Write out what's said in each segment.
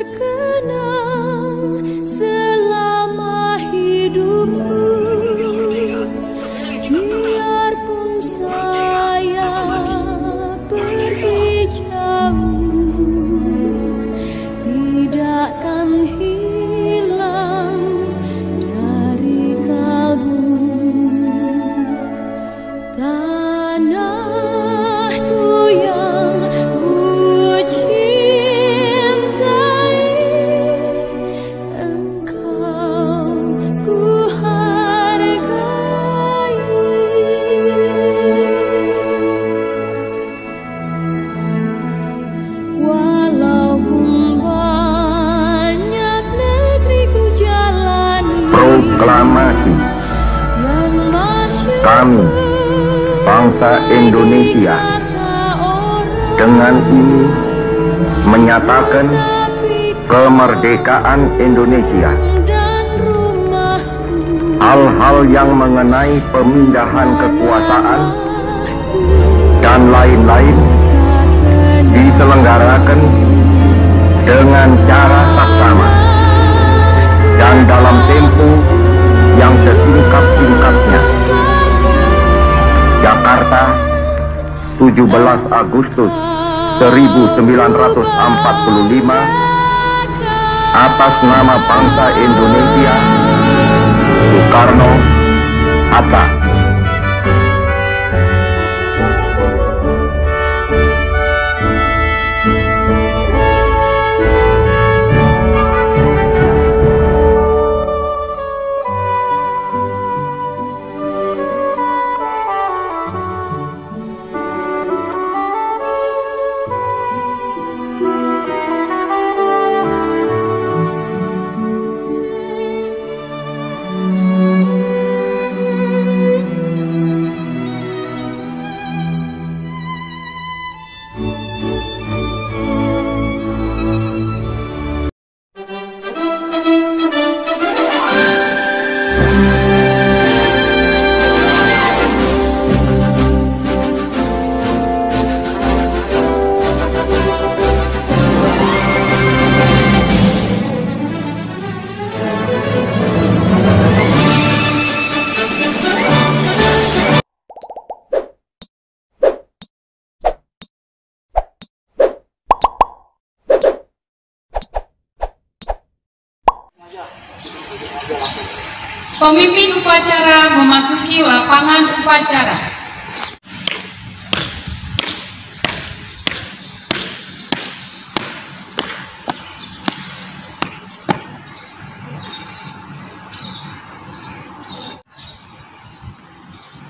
terkenang selama hidupku. Biarpun saya pergi jauh, tidakkan hilang dari kalbu. Tanahku yang ku cintai, engkau ku hargai. Walaupun banyak negeri ku jalani, Proklamasi yang masih kami, bangsa Indonesia, dengan ini menyatakan kemerdekaan Indonesia. Hal-hal yang mengenai pemindahan kekuasaan dan lain-lain diselenggarakan dengan cara saksama dan dalam tempo yang sesingkat-singkatnya. Jakarta, 17 Agustus 1945, atas nama bangsa Indonesia, Soekarno-Hatta. Pemimpin upacara memasuki lapangan upacara.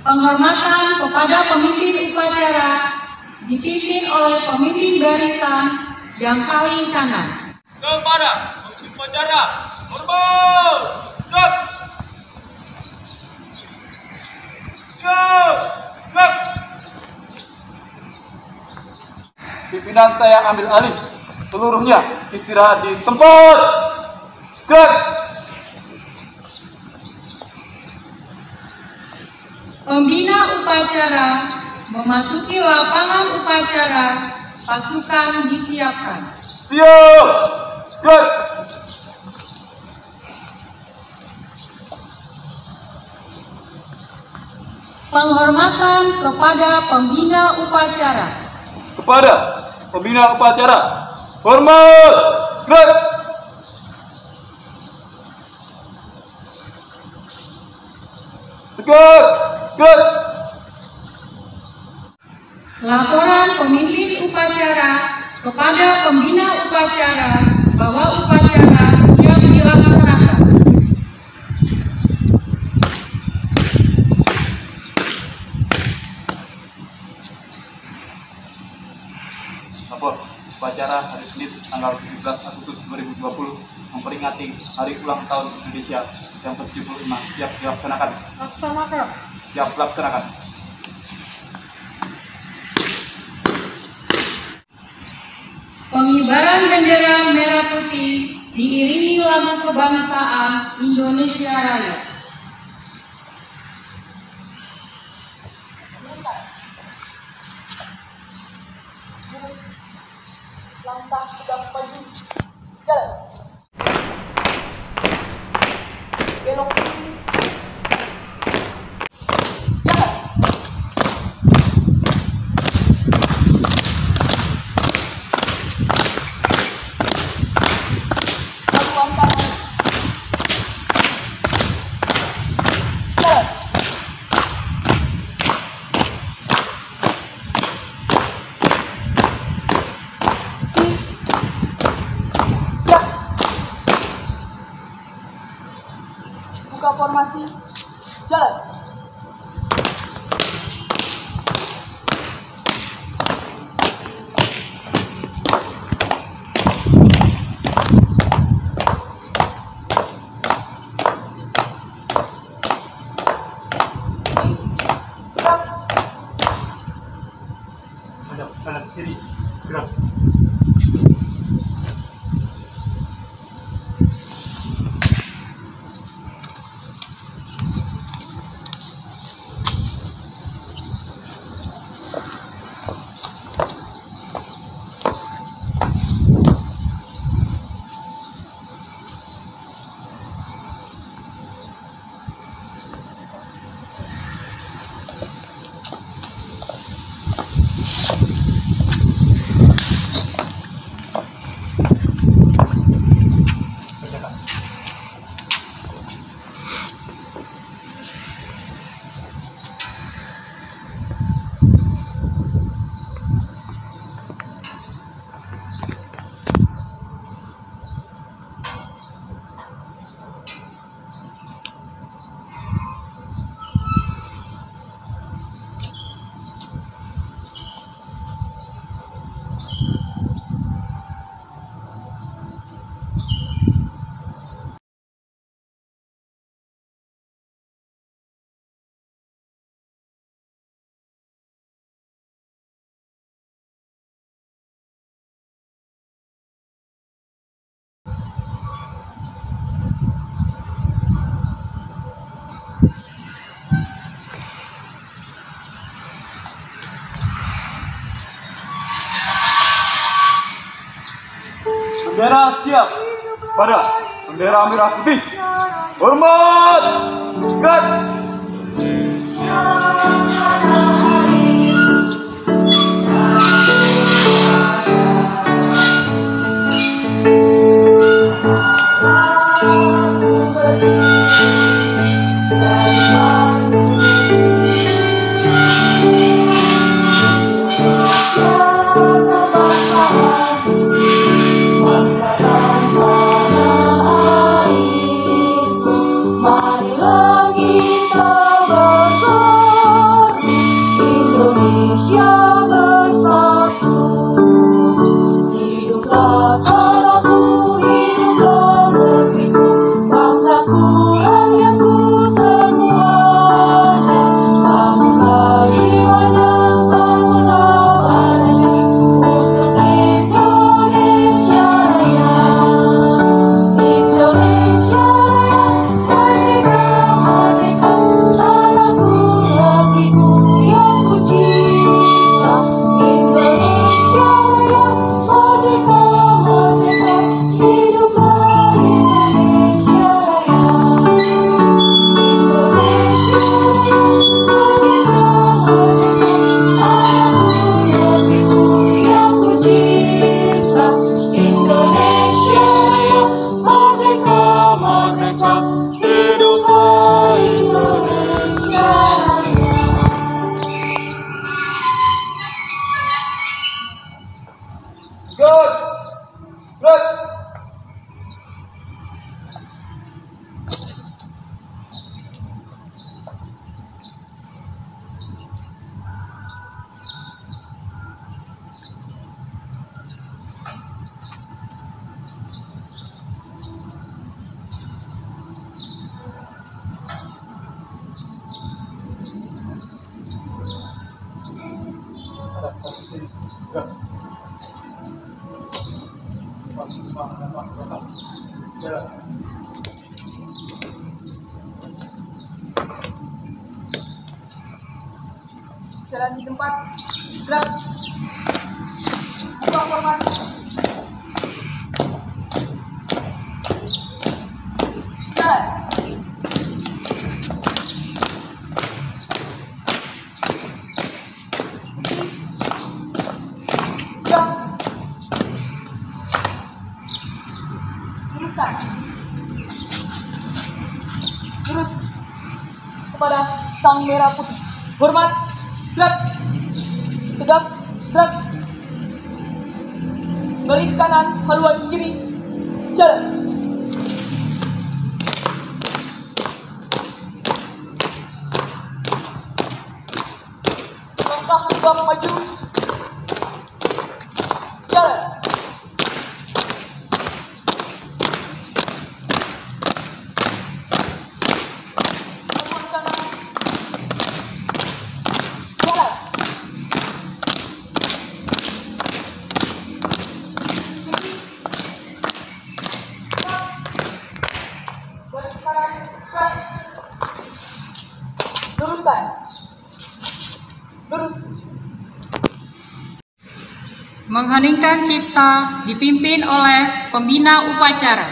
Penghormatan kepada pemimpin upacara dipimpin oleh pemimpin barisan yang paling kanan. Kepada pemimpin upacara, hormat! Pimpinan saya ambil alih, seluruhnya istirahat di tempat. Gerak! Pembina upacara memasuki lapangan upacara, pasukan disiapkan. Siap! Gerak! Penghormatan kepada pembina upacara. Kepada pembina upacara, hormat! Gerak! Tegak! Gerak! Laporan pemimpin upacara kepada pembina upacara bahwa upacara siap dilaksanakan. Lapor upacara hari Senin tanggal 17 Agustus 2020 memperingati Hari Ulang Tahun Indonesia yang ke-75 siap dilaksanakan. Laksanakan. Siap dilaksanakan. Pengibaran bendera merah putih diiringi lagu kebangsaan Indonesia Raya. Langkah tegak maju, jalan. Buka formasi. Jalan. Kanan kiri gerak. Bendera siap pada bendera merah putih. Hormat, gerak. Marilah kita bersatu, Indonesia bersatu. Hiduplah tanahku, hiduplah negeriku, bangsaku, rakyatku semuanya. Bangunlah jiwanya, bangunlah badannya, untuk Indonesia Raya. Indonesia Jalan di tempat. Gerak. Buka formasi. Jalan. Gerak. Luruskan. Lurus kepada sang merah putih. Hormat. Gerak. Tegak. Gerak. Balik kanan, haluan kiri. Jalan. Mengheningkan cipta dipimpin oleh pembina upacara.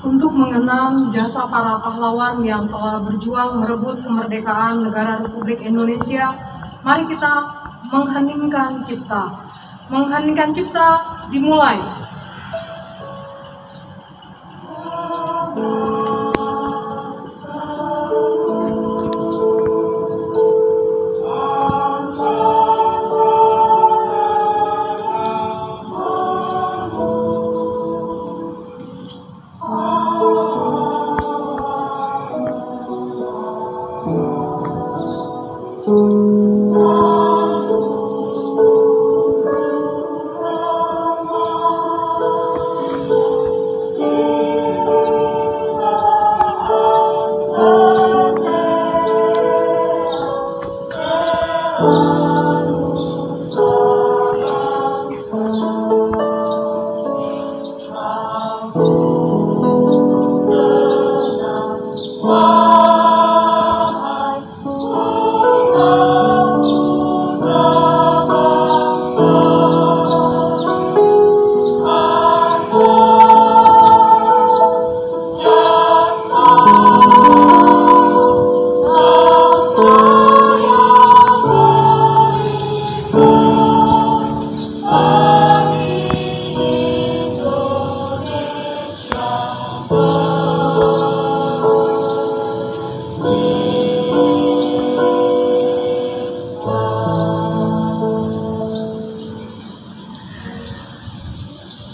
Untuk mengenang jasa para pahlawan yang telah berjuang merebut kemerdekaan negara Republik Indonesia, mari kita mengheningkan cipta. Mengheningkan cipta dimulai.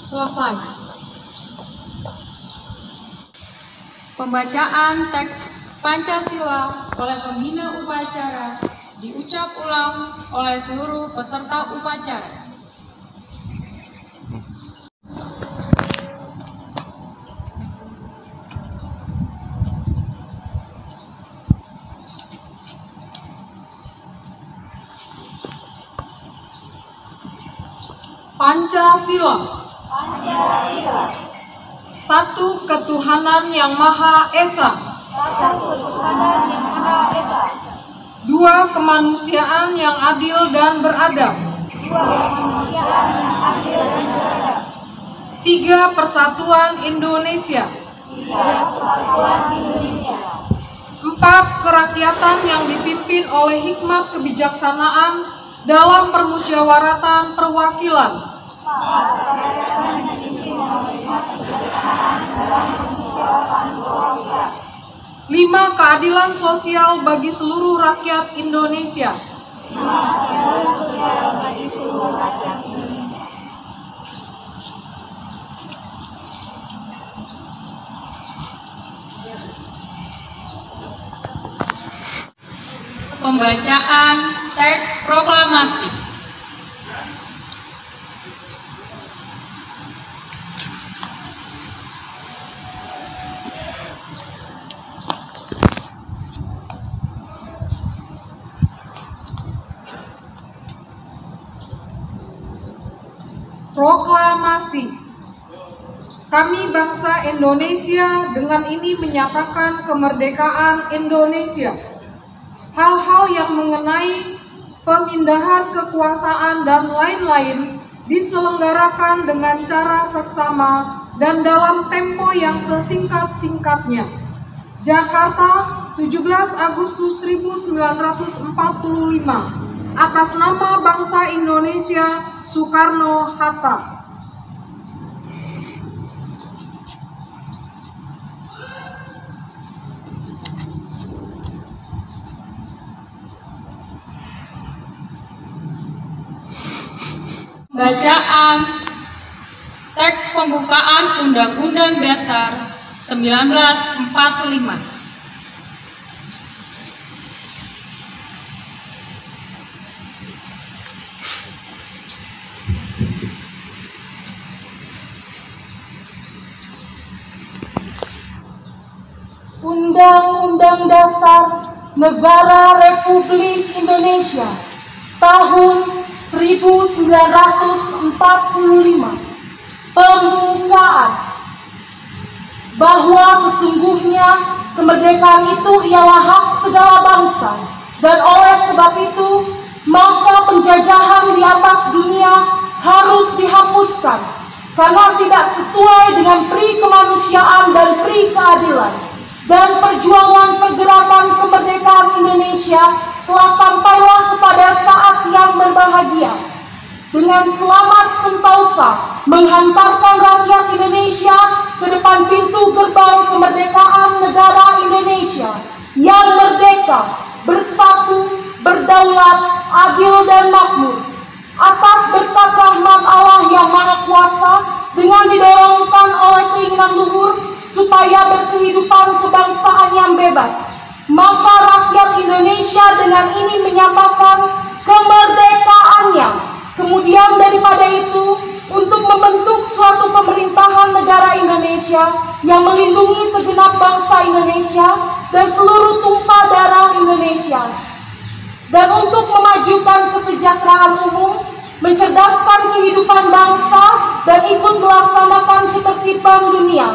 Selesai. Pembacaan teks Pancasila oleh pembina upacara diucap ulang oleh seluruh peserta upacara. Pancasila. Satu ketuhanan yang Maha Esa. Dua kemanusiaan yang adil dan beradab. Tiga persatuan Indonesia. Empat kerakyatan yang dipimpin oleh hikmat kebijaksanaan dalam permusyawaratan perwakilan. 5 keadilan sosial bagi seluruh rakyat Indonesia. Pembacaan teks proklamasi. Proklamasi. Kami bangsa Indonesia dengan ini menyatakan kemerdekaan Indonesia. Hal-hal yang mengenai pemindahan kekuasaan dan lain-lain diselenggarakan dengan cara seksama dan dalam tempo yang sesingkat-singkatnya. Jakarta, 17 Agustus 1945. Atas nama bangsa Indonesia, Soekarno-Hatta. Bacaan teks pembukaan Undang-Undang Dasar 1945. Undang-Undang Dasar Negara Republik Indonesia tahun 1945. Pembukaan. Bahwa sesungguhnya kemerdekaan itu ialah hak segala bangsa, dan oleh sebab itu, maka penjajahan di atas dunia harus dihapuskan, karena tidak sesuai dengan pri kemanusiaan dan pri keadilan. Dan perjuangan pergerakan kemerdekaan Indonesia telah sampailah kepada saat yang berbahagia. Dengan selamat sentosa menghantarkan rakyat Indonesia ke depan pintu gerbang kemerdekaan negara Indonesia yang merdeka, bersatu, berdaulat, adil dan makmur. Atas berkat rahmat Allah yang Maha Kuasa, dengan didorongkan oleh keinginan luhur supaya berkehidupan kebangsaan yang bebas, maka rakyat Indonesia dengan ini menyatakan kemerdekaannya. Kemudian daripada itu, untuk membentuk suatu pemerintahan negara Indonesia yang melindungi segenap bangsa Indonesia dan seluruh tumpah darah Indonesia, dan untuk memajukan kesejahteraan umum, mencerdaskan kehidupan bangsa, dan ikut melaksanakan ketertiban dunia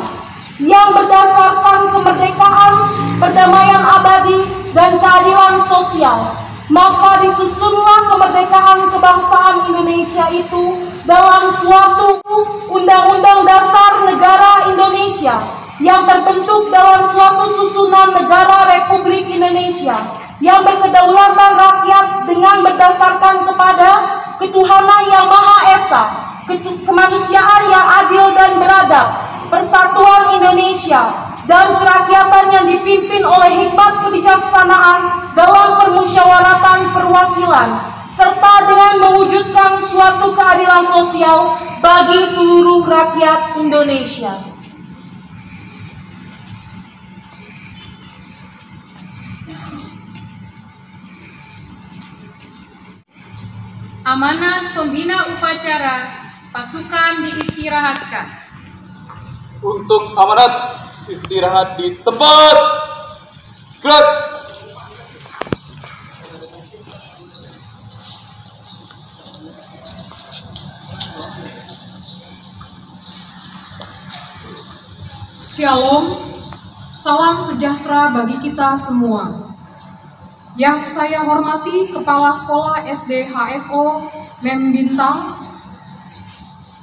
yang berdasarkan kemerdekaan, perdamaian abadi, dan keadilan sosial. Maka disusunlah kemerdekaan kebangsaan Indonesia itu dalam suatu Undang-Undang Dasar Negara Indonesia yang terbentuk dalam suatu susunan negara Republik Indonesia yang berkedaulatan rakyat dengan berdasarkan kepada ketuhanan yang Maha Esa, kemanusiaan yang adil dan beradab, persatuan Indonesia, dan kerakyatan yang dipimpin oleh hikmat kebijaksanaan dalam permusyawaratan perwakilan, serta dengan mewujudkan suatu keadilan sosial bagi seluruh rakyat Indonesia. Amanat pembina upacara, pasukan diistirahatkan. Untuk amanat, istirahat di tempat. Gerak. Shalom, salam sejahtera bagi kita semua. Yang saya hormati Kepala Sekolah SD HFO Mem Bintang,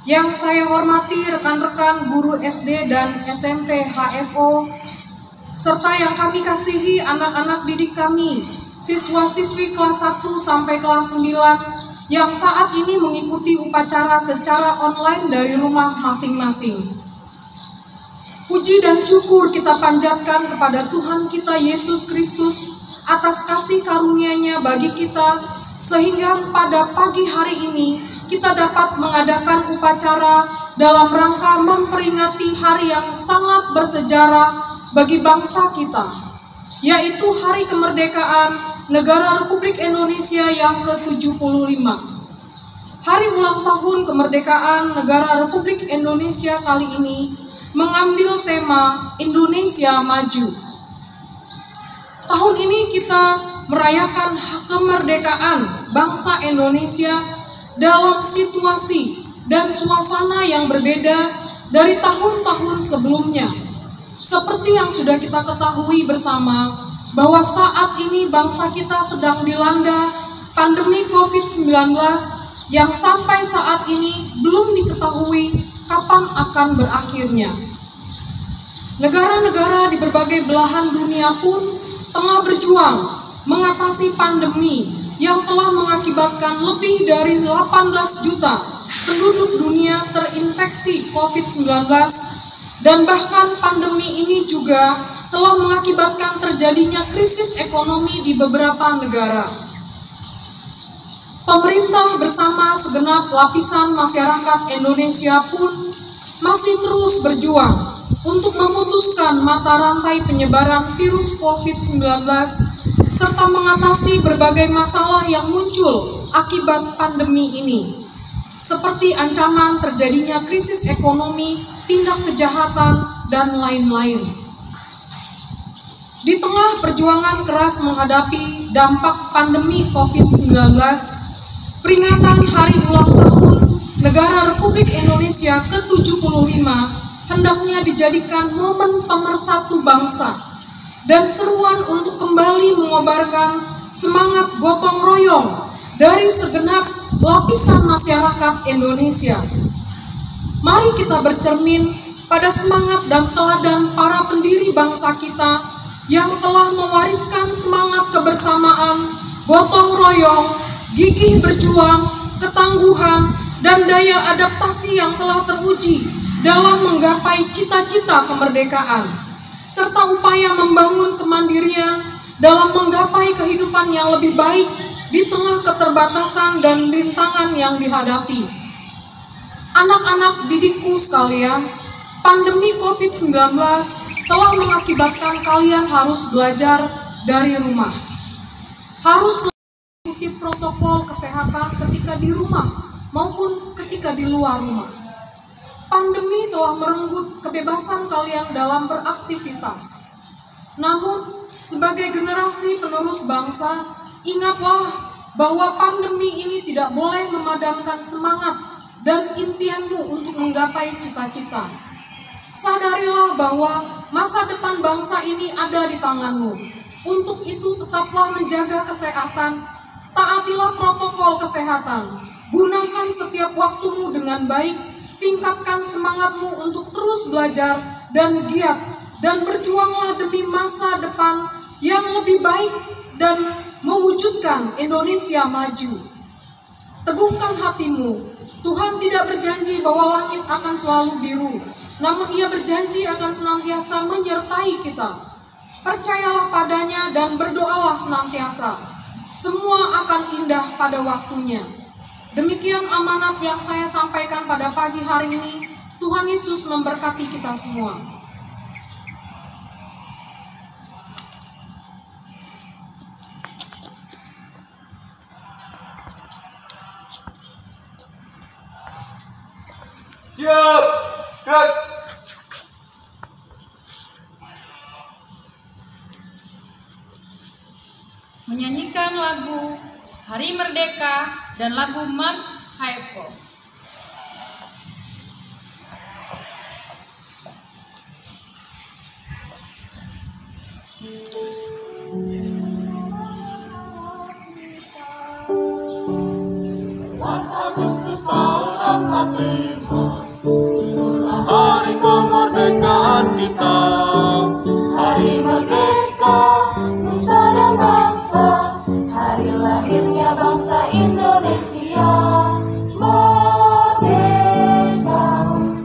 yang saya hormati rekan-rekan guru SD dan SMP HFO, serta yang kami kasihi anak-anak didik kami, siswa-siswi kelas 1 sampai kelas 9 yang saat ini mengikuti upacara secara online dari rumah masing-masing. Puji dan syukur kita panjatkan kepada Tuhan kita Yesus Kristus atas kasih karunia-Nya bagi kita, sehingga pada pagi hari ini kita dapat mengadakan upacara dalam rangka memperingati hari yang sangat bersejarah bagi bangsa kita, yaitu Hari Kemerdekaan Negara Republik Indonesia yang ke-75. Hari ulang tahun kemerdekaan Negara Republik Indonesia kali ini mengambil tema Indonesia Maju. Tahun ini kita merayakan kemerdekaan bangsa Indonesia dalam situasi dan suasana yang berbeda dari tahun-tahun sebelumnya. Seperti yang sudah kita ketahui bersama, bahwa saat ini bangsa kita sedang dilanda pandemi COVID-19 yang sampai saat ini belum diketahui kapan akan berakhirnya. Negara-negara di berbagai belahan dunia pun tengah berjuang mengatasi pandemi yang telah mengakibatkan lebih dari 18 juta penduduk dunia terinfeksi COVID-19, dan bahkan pandemi ini juga telah mengakibatkan terjadinya krisis ekonomi di beberapa negara. Pemerintah bersama segenap lapisan masyarakat Indonesia pun masih terus berjuang untuk memutuskan mata rantai penyebaran virus COVID-19 serta mengatasi berbagai masalah yang muncul akibat pandemi ini, seperti ancaman terjadinya krisis ekonomi, tindak kejahatan, dan lain-lain. Di tengah perjuangan keras menghadapi dampak pandemi COVID-19, peringatan Hari Ulang Tahun Negara Republik Indonesia ke-75 hendaknya dijadikan momen pemersatu bangsa dan seruan untuk kembali mengobarkan semangat gotong royong dari segenap lapisan masyarakat Indonesia. Mari kita bercermin pada semangat dan teladan para pendiri bangsa kita yang telah mewariskan semangat kebersamaan, gotong royong, gigih berjuang, ketangguhan, dan daya adaptasi yang telah teruji dalam menggapai cita-cita kemerdekaan, serta upaya membangun kemandirian dalam menggapai kehidupan yang lebih baik di tengah keterbatasan dan rintangan yang dihadapi. Anak-anak didikku sekalian, pandemi COVID-19 telah mengakibatkan kalian harus belajar dari rumah. Harus mengikuti protokol kesehatan ketika di rumah maupun ketika di luar rumah. Pandemi telah merenggut kebebasan kalian dalam beraktivitas. Namun, sebagai generasi penerus bangsa, ingatlah bahwa pandemi ini tidak boleh memadamkan semangat dan impianmu untuk menggapai cita-cita. Sadarilah bahwa masa depan bangsa ini ada di tanganmu. Untuk itu tetaplah menjaga kesehatan, taatilah protokol kesehatan, gunakan setiap waktumu dengan baik, tingkatkan semangatmu untuk terus belajar dan giat, dan berjuanglah demi masa depan yang lebih baik dan mewujudkan Indonesia maju. Teguhkan hatimu, Tuhan tidak berjanji bahwa langit akan selalu biru, namun Ia berjanji akan senantiasa menyertai kita. Percayalah padanya dan berdoalah senantiasa. Semua akan indah pada waktunya. Demikian amanat yang saya sampaikan pada pagi hari ini. Tuhan Yesus memberkati kita semua. Siap, gerak. Menyanyikan lagu Hari Merdeka dan lagu Mars HFO. Agustus tahun 45, hari kemerdekaan kita. Hari merdeka, nusa dan bangsa, hari lahirnya bangsa Indonesia. Merdeka,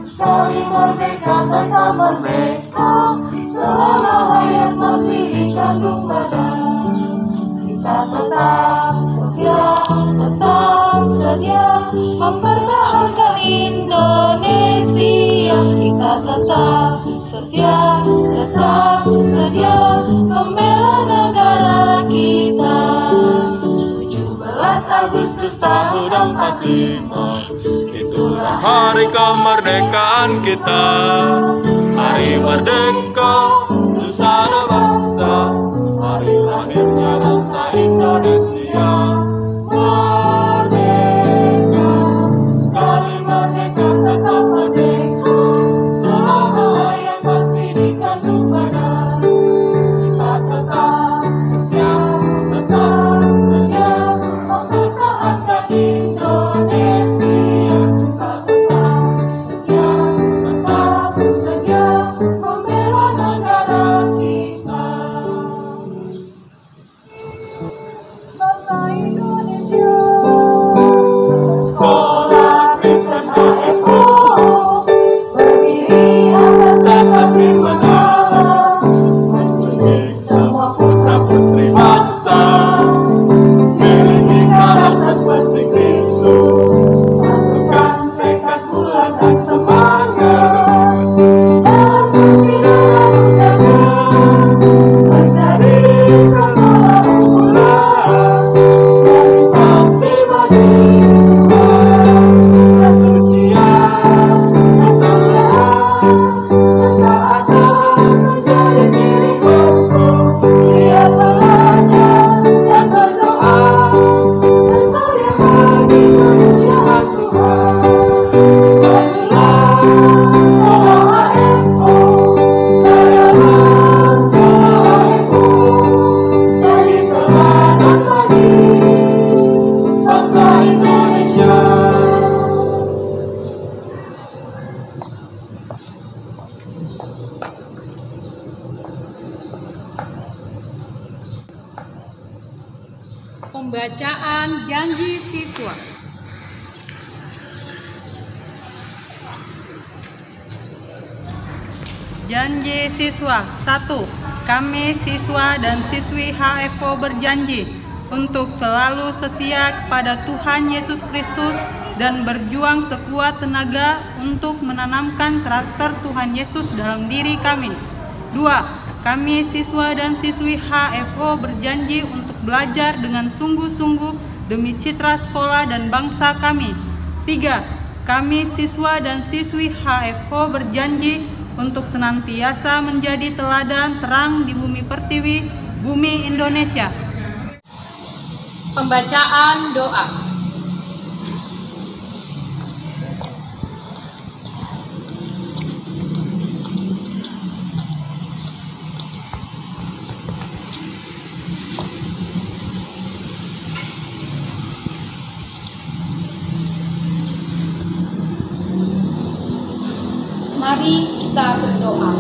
sekali merdeka tetap merdeka, selama hayat masih dikandung badan. Kita tetap setia mempertahankan Indonesia. Kita tetap setia membela negara kita. 17 Agustus tahun 45, itulah hari kemerdekaan kita. Hari merdeka, nusa dan bangsa, hari lahirnya bangsa Indonesia. Merdeka, sekali merdeka tetap merdeka, selama hayat masih dikandung badan. Kita tetap setia mempertahankan Indonesia. Kita tetap setia membela negara kita. Bangsa Indonesia Indonesia. Pembacaan janji siswa. Janji siswa 1. Kami siswa dan siswi HFO berjanji untuk selalu setia kepada Tuhan Yesus Kristus dan berjuang sekuat tenaga untuk menanamkan karakter Tuhan Yesus dalam diri kami. 2. Kami siswa dan siswi HFO berjanji untuk belajar dengan sungguh-sungguh demi citra sekolah dan bangsa kami. 3. Kami siswa dan siswi HFO berjanji untuk senantiasa menjadi teladan terang di bumi pertiwi, bumi Indonesia. Pembacaan doa. Mari kita berdoa.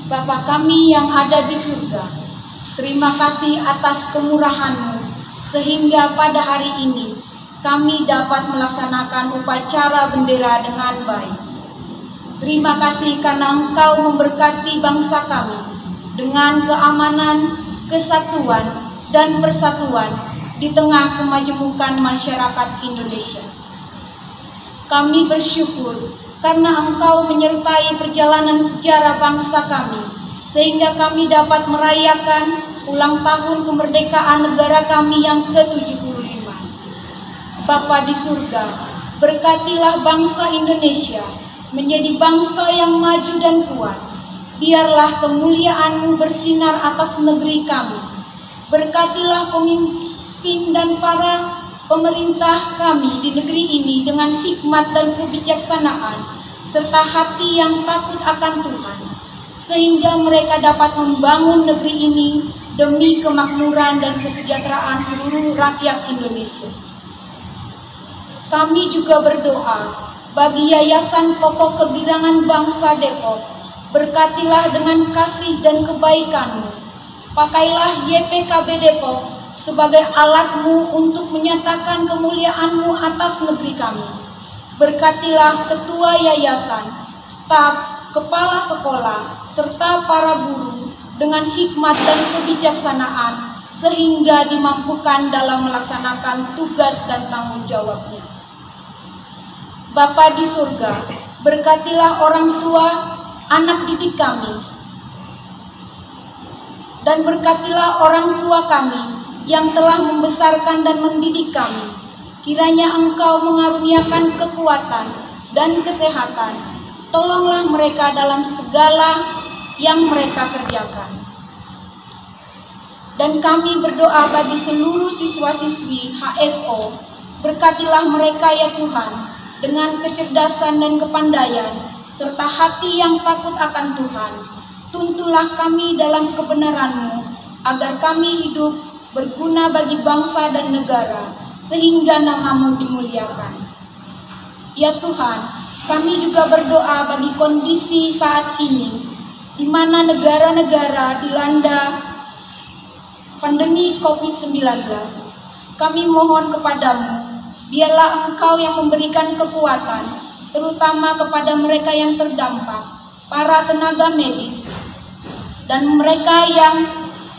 Bapa kami yang ada di surga, terima kasih atas kemurahan-Mu sehingga pada hari ini kami dapat melaksanakan upacara bendera dengan baik. Terima kasih karena Engkau memberkati bangsa kami dengan keamanan, kesatuan, dan persatuan di tengah kemajemukan masyarakat Indonesia. Kami bersyukur karena Engkau menyertai perjalanan sejarah bangsa kami, sehingga kami dapat merayakan ulang tahun kemerdekaan negara kami yang ke-75. Bapa di surga, berkatilah bangsa Indonesia menjadi bangsa yang maju dan kuat. Biarlah kemuliaan-Mu bersinar atas negeri kami. Berkatilah pemimpin dan para pemerintah kami di negeri ini dengan hikmat dan kebijaksanaan, serta hati yang takut akan Tuhan, sehingga mereka dapat membangun negeri ini demi kemakmuran dan kesejahteraan seluruh rakyat Indonesia. Kami juga berdoa bagi Yayasan Pokok Kegirangan Bangsa Depok. Berkatilah dengan kasih dan kebaikan-Mu. Pakailah YPKB Depok sebagai alat-Mu untuk menyatakan kemuliaan-Mu atas negeri kami. Berkatilah ketua yayasan, staf, kepala sekolah, serta para guru dengan hikmat dan kebijaksanaan sehingga dimampukan dalam melaksanakan tugas dan tanggung jawabnya. Bapa di surga, berkatilah orang tua, anak didik kami, dan berkatilah orang tua kami yang telah membesarkan dan mendidik kami. Kiranya Engkau mengaruniakan kekuatan dan kesehatan. Tolonglah mereka dalam segala yang mereka kerjakan. Dan kami berdoa bagi seluruh siswa-siswi HFO. Berkatilah mereka ya Tuhan, dengan kecerdasan dan kepandaian, serta hati yang takut akan Tuhan. Tuntunlah kami dalam kebenaran-Mu, agar kami hidup berguna bagi bangsa dan negara, sehingga nama-Mu dimuliakan. Ya Tuhan, kami juga berdoa bagi kondisi saat ini, di mana negara-negara dilanda pandemi COVID-19. Kami mohon kepadamu, biarlah Engkau yang memberikan kekuatan, terutama kepada mereka yang terdampak, para tenaga medis, dan mereka yang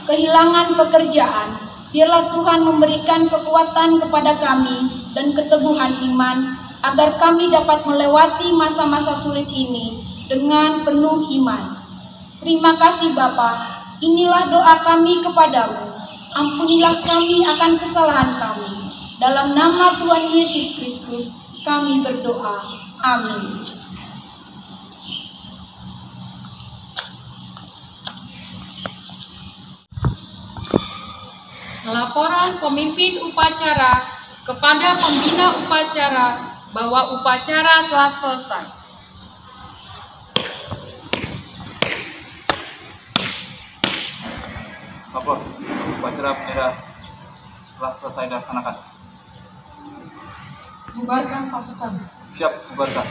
kehilangan pekerjaan. Biarlah Tuhan memberikan kekuatan kepada kami dan keteguhan iman, agar kami dapat melewati masa-masa sulit ini dengan penuh iman. Terima kasih Bapa, inilah doa kami kepadamu. Ampunilah kami akan kesalahan kami. Dalam nama Tuhan Yesus Kristus kami berdoa. Amin. Laporan pemimpin upacara kepada pembina upacara bahwa upacara telah selesai. Lapor, upacara bendera telah selesai dilaksanakan. Bubarkan pasukan. Siap, bubarkan.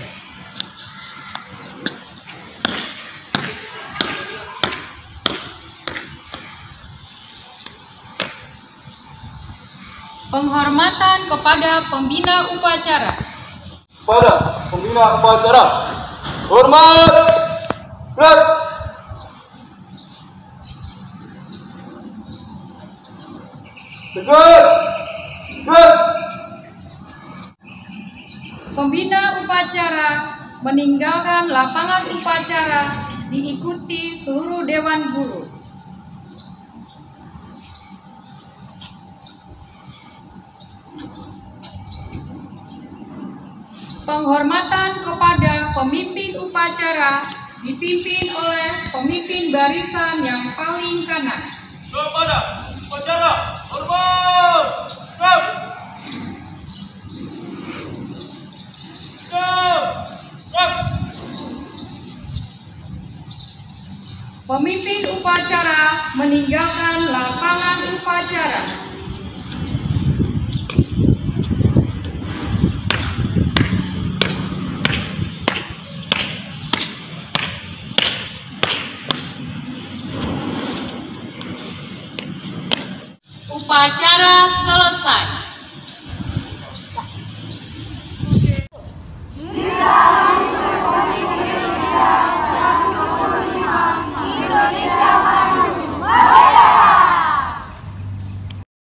Penghormatan kepada pembina upacara. Pada pembina upacara, hormat, gerak. Tegak, gerak. Pembina upacara meninggalkan lapangan upacara diikuti seluruh Dewan Guru. Penghormatan kepada pemimpin upacara dipimpin oleh pemimpin barisan yang paling kanan. Kepada upacara, hormat, gerak. Gerak. Pemimpin upacara meninggalkan lapangan upacara. Upacara selesai.